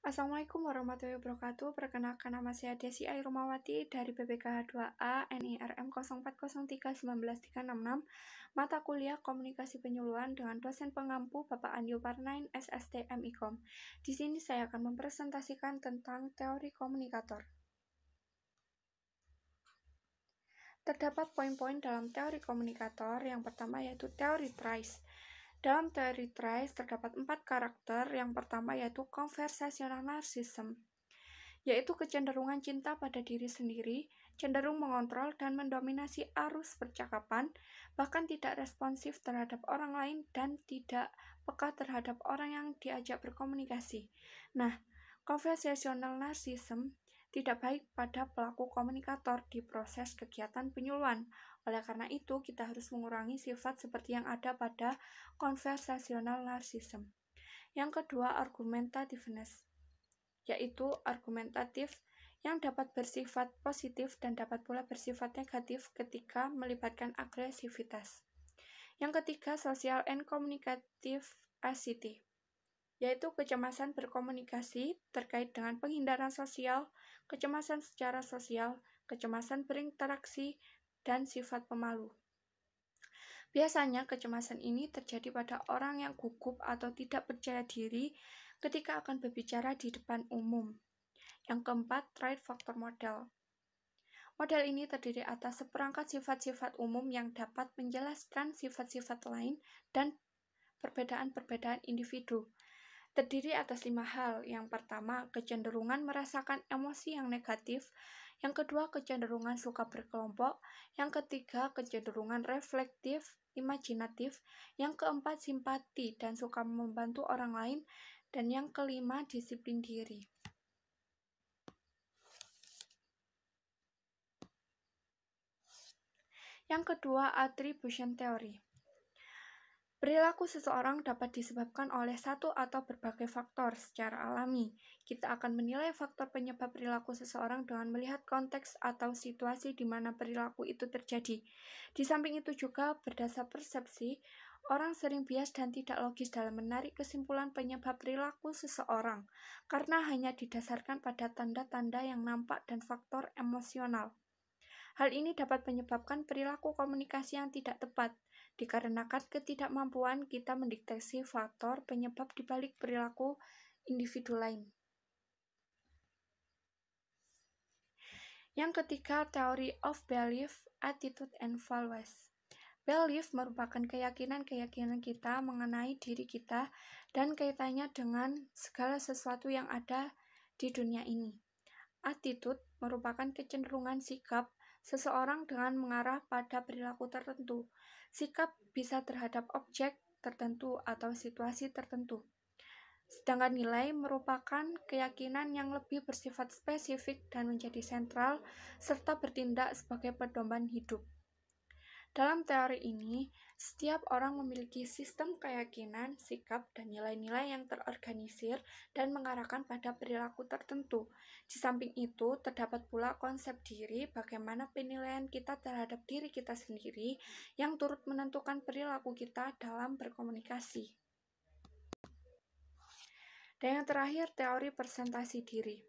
Assalamualaikum warahmatullahi wabarakatuh. Perkenalkan, nama saya Desi Airumawati dari BPKH 2A NIRM 04031936, mata kuliah Komunikasi Penyuluhan dengan dosen pengampu Bapak Andi Parnain SST MIKOM. Di sini saya akan mempresentasikan tentang teori komunikator. Terdapat poin-poin dalam teori komunikator. Yang pertama yaitu teori Trice. Dalam teori Trice terdapat 4 karakter. Yang pertama yaitu conversational narcissism, yaitu kecenderungan cinta pada diri sendiri, cenderung mengontrol dan mendominasi arus percakapan, bahkan tidak responsif terhadap orang lain dan tidak peka terhadap orang yang diajak berkomunikasi. Nah, conversational narcissism tidak baik pada pelaku komunikator di proses kegiatan penyuluhan. Oleh karena itu, kita harus mengurangi sifat seperti yang ada pada conversational narcissism. Yang kedua, argumentativeness, yaitu argumentatif yang dapat bersifat positif dan dapat pula bersifat negatif ketika melibatkan agresivitas. Yang ketiga, social and communicative anxiety, yaitu kecemasan berkomunikasi terkait dengan penghindaran sosial, kecemasan secara sosial, kecemasan berinteraksi, dan sifat pemalu. Biasanya kecemasan ini terjadi pada orang yang gugup atau tidak percaya diri ketika akan berbicara di depan umum. Yang keempat, trait faktor model. Model ini terdiri atas seperangkat sifat-sifat umum yang dapat menjelaskan sifat-sifat lain dan perbedaan-perbedaan individu. Terdiri atas 5 hal. Yang pertama, kecenderungan merasakan emosi yang negatif. Yang kedua, kecenderungan suka berkelompok. Yang ketiga, kecenderungan reflektif, imajinatif. Yang keempat, simpati dan suka membantu orang lain. Dan yang kelima, disiplin diri. Yang kedua, attribution theory. Perilaku seseorang dapat disebabkan oleh satu atau berbagai faktor secara alami. Kita akan menilai faktor penyebab perilaku seseorang dengan melihat konteks atau situasi di mana perilaku itu terjadi. Di samping itu juga berdasar persepsi, orang sering bias dan tidak logis dalam menarik kesimpulan penyebab perilaku seseorang, karena hanya didasarkan pada tanda-tanda yang nampak dan faktor emosional. Hal ini dapat menyebabkan perilaku komunikasi yang tidak tepat, dikarenakan ketidakmampuan kita mendeteksi faktor penyebab di balik perilaku individu lain. Yang ketiga, teori of belief, attitude, and values. Belief merupakan keyakinan-keyakinan kita mengenai diri kita dan kaitannya dengan segala sesuatu yang ada di dunia ini. Attitude merupakan kecenderungan sikap seseorang dengan mengarah pada perilaku tertentu. Sikap bisa terhadap objek tertentu atau situasi tertentu. Sedangkan nilai merupakan keyakinan yang lebih bersifat spesifik dan menjadi sentral serta bertindak sebagai pedoman hidup. Dalam teori ini, setiap orang memiliki sistem keyakinan, sikap, dan nilai-nilai yang terorganisir dan mengarahkan pada perilaku tertentu. Di samping itu, terdapat pula konsep diri, bagaimana penilaian kita terhadap diri kita sendiri yang turut menentukan perilaku kita dalam berkomunikasi. Dan yang terakhir, teori presentasi diri.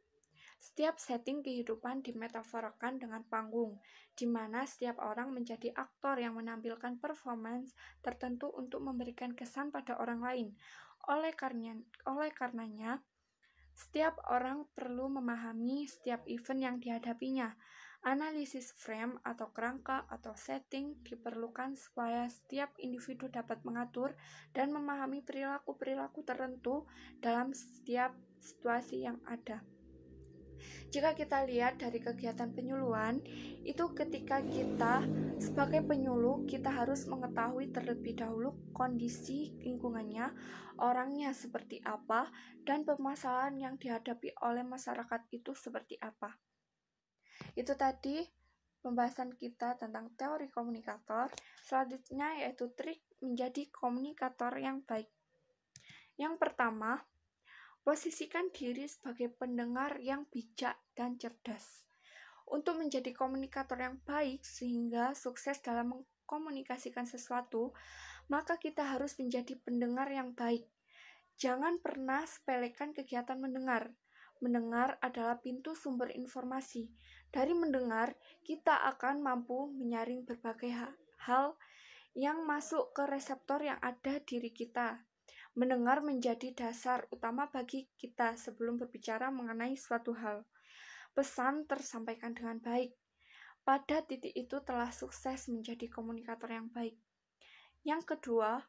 Setiap setting kehidupan dimetaforakan dengan panggung, di mana setiap orang menjadi aktor yang menampilkan performance tertentu untuk memberikan kesan pada orang lain. Oleh karenanya, setiap orang perlu memahami setiap event yang dihadapinya. Analisis frame atau kerangka atau setting diperlukan supaya setiap individu dapat mengatur dan memahami perilaku-perilaku tertentu dalam setiap situasi yang ada. Jika kita lihat dari kegiatan penyuluhan, itu ketika kita sebagai penyuluh, kita harus mengetahui terlebih dahulu kondisi lingkungannya, orangnya seperti apa, dan permasalahan yang dihadapi oleh masyarakat itu seperti apa. Itu tadi pembahasan kita tentang teori komunikator. Selanjutnya yaitu trik menjadi komunikator yang baik. Yang pertama, posisikan diri sebagai pendengar yang bijak dan cerdas. Untuk menjadi komunikator yang baik sehingga sukses dalam mengkomunikasikan sesuatu, maka kita harus menjadi pendengar yang baik. Jangan pernah sepelekan kegiatan mendengar. Mendengar adalah pintu sumber informasi. Dari mendengar, kita akan mampu menyaring berbagai hal yang masuk ke reseptor yang ada diri kita. Mendengar menjadi dasar utama bagi kita sebelum berbicara mengenai suatu hal. Pesan tersampaikan dengan baik. Pada titik itu telah sukses menjadi komunikator yang baik. Yang kedua,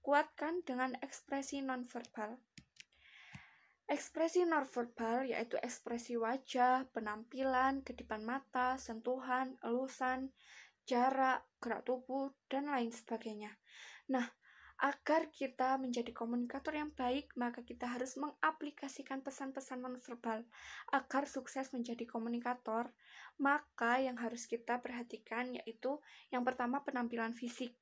kuatkan dengan ekspresi nonverbal. Ekspresi nonverbal yaitu ekspresi wajah, penampilan, kedipan mata, sentuhan, elusan, jarak, gerak tubuh, dan lain sebagainya. Nah, agar kita menjadi komunikator yang baik, maka kita harus mengaplikasikan pesan-pesan nonverbal. Agar sukses menjadi komunikator, maka yang harus kita perhatikan yaitu yang pertama penampilan fisik.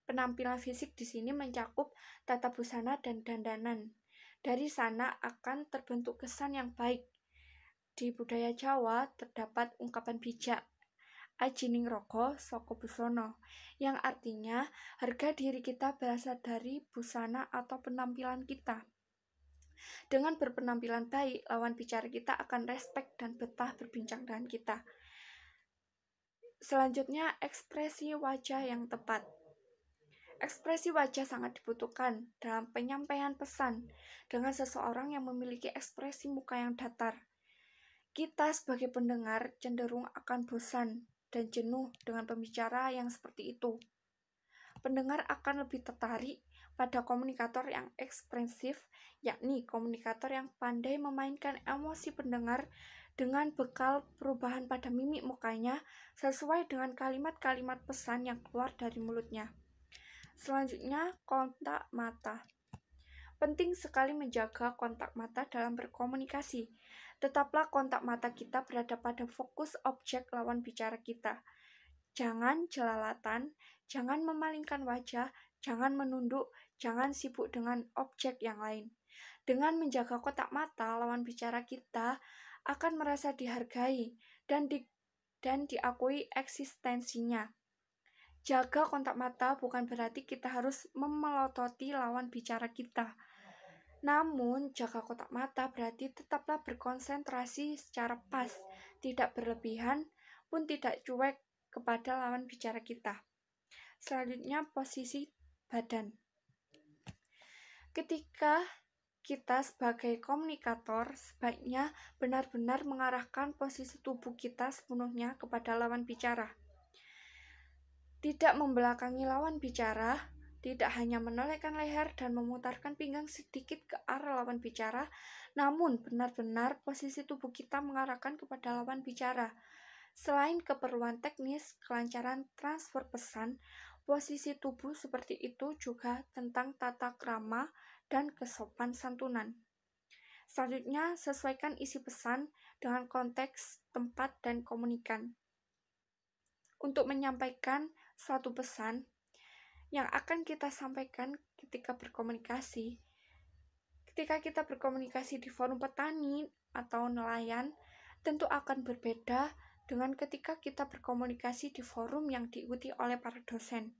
Penampilan fisik di sini mencakup tata busana dan dandanan. Dari sana akan terbentuk kesan yang baik. Di budaya Jawa terdapat ungkapan bijak, Aji ningrogo saka busana, yang artinya harga diri kita berasal dari busana atau penampilan kita. Dengan berpenampilan baik, lawan bicara kita akan respect dan betah berbincang dengan kita. Selanjutnya, ekspresi wajah yang tepat. Ekspresi wajah sangat dibutuhkan dalam penyampaian pesan dengan seseorang yang memiliki ekspresi muka yang datar. Kita sebagai pendengar cenderung akan bosan dan jenuh dengan pembicara yang seperti itu. Pendengar akan lebih tertarik pada komunikator yang ekspresif, yakni komunikator yang pandai memainkan emosi pendengar dengan bekal perubahan pada mimik mukanya sesuai dengan kalimat-kalimat pesan yang keluar dari mulutnya. Selanjutnya, kontak mata. Penting sekali menjaga kontak mata dalam berkomunikasi. Tetaplah kontak mata kita berada pada fokus objek lawan bicara kita. Jangan jelalatan, jangan memalingkan wajah, jangan menunduk, jangan sibuk dengan objek yang lain. Dengan menjaga kontak mata, lawan bicara kita akan merasa dihargai dan diakui eksistensinya. Jaga kontak mata bukan berarti kita harus memelototi lawan bicara kita. Namun, jaga kotak mata berarti tetaplah berkonsentrasi secara pas, tidak berlebihan, pun tidak cuek kepada lawan bicara kita. Selanjutnya, posisi badan. Ketika kita sebagai komunikator, sebaiknya benar-benar mengarahkan posisi tubuh kita sepenuhnya kepada lawan bicara. Tidak membelakangi lawan bicara, tidak hanya menolehkan leher dan memutarkan pinggang sedikit ke arah lawan bicara, namun benar-benar posisi tubuh kita mengarahkan kepada lawan bicara. Selain keperluan teknis, kelancaran transfer pesan, posisi tubuh seperti itu juga tentang tata krama dan kesopan santunan. Selanjutnya, sesuaikan isi pesan dengan konteks, tempat, dan komunikan. Untuk menyampaikan suatu pesan yang akan kita sampaikan ketika berkomunikasi. Ketika kita berkomunikasi di forum petani atau nelayan, tentu akan berbeda dengan ketika kita berkomunikasi di forum yang diikuti oleh para dosen.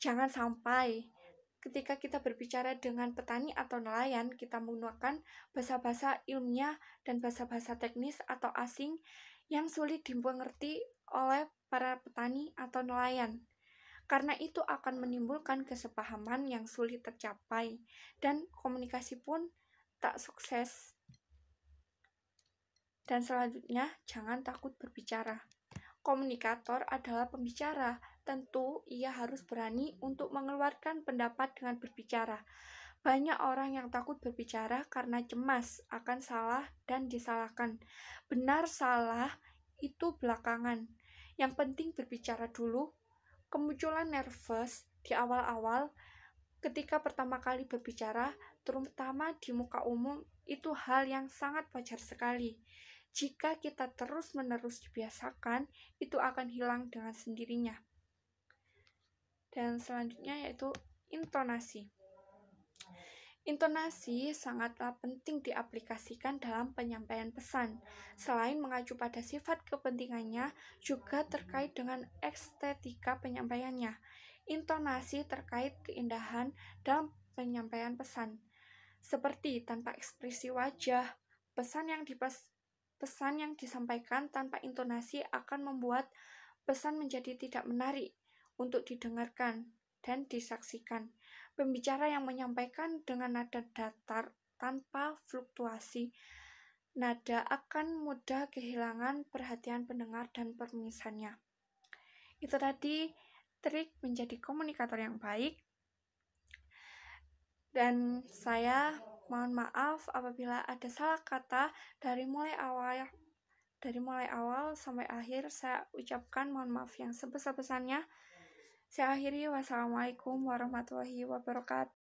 Jangan sampai ketika kita berbicara dengan petani atau nelayan, kita menggunakan bahasa-bahasa ilmiah dan bahasa-bahasa teknis atau asing yang sulit dimengerti oleh para petani atau nelayan. Karena itu akan menimbulkan kesepahaman yang sulit tercapai dan komunikasi pun tak sukses. Dan selanjutnya, jangan takut berbicara. Komunikator adalah pembicara. Tentu ia harus berani untuk mengeluarkan pendapat dengan berbicara. Banyak orang yang takut berbicara karena cemas akan salah dan disalahkan. Benar salah itu belakangan. Yang penting berbicara dulu. Kemunculan nervous di awal-awal ketika pertama kali berbicara, terutama di muka umum, itu hal yang sangat wajar sekali. Jika kita terus-menerus dibiasakan, itu akan hilang dengan sendirinya. Dan selanjutnya yaitu intonasi. Intonasi sangatlah penting diaplikasikan dalam penyampaian pesan. Selain mengacu pada sifat kepentingannya, juga terkait dengan estetika penyampaiannya. Intonasi terkait keindahan dalam penyampaian pesan, seperti tanpa ekspresi wajah, Pesan yang disampaikan tanpa intonasi akan membuat pesan menjadi tidak menarik untuk didengarkan dan disaksikan. Pembicara yang menyampaikan dengan nada datar tanpa fluktuasi nada akan mudah kehilangan perhatian pendengar dan permisannya. Itu tadi trik menjadi komunikator yang baik. Dan saya mohon maaf apabila ada salah kata dari mulai awal sampai akhir. Saya ucapkan mohon maaf yang sebesar-besarnya. Saya akhiri, wassalamualaikum warahmatullahi wabarakatuh.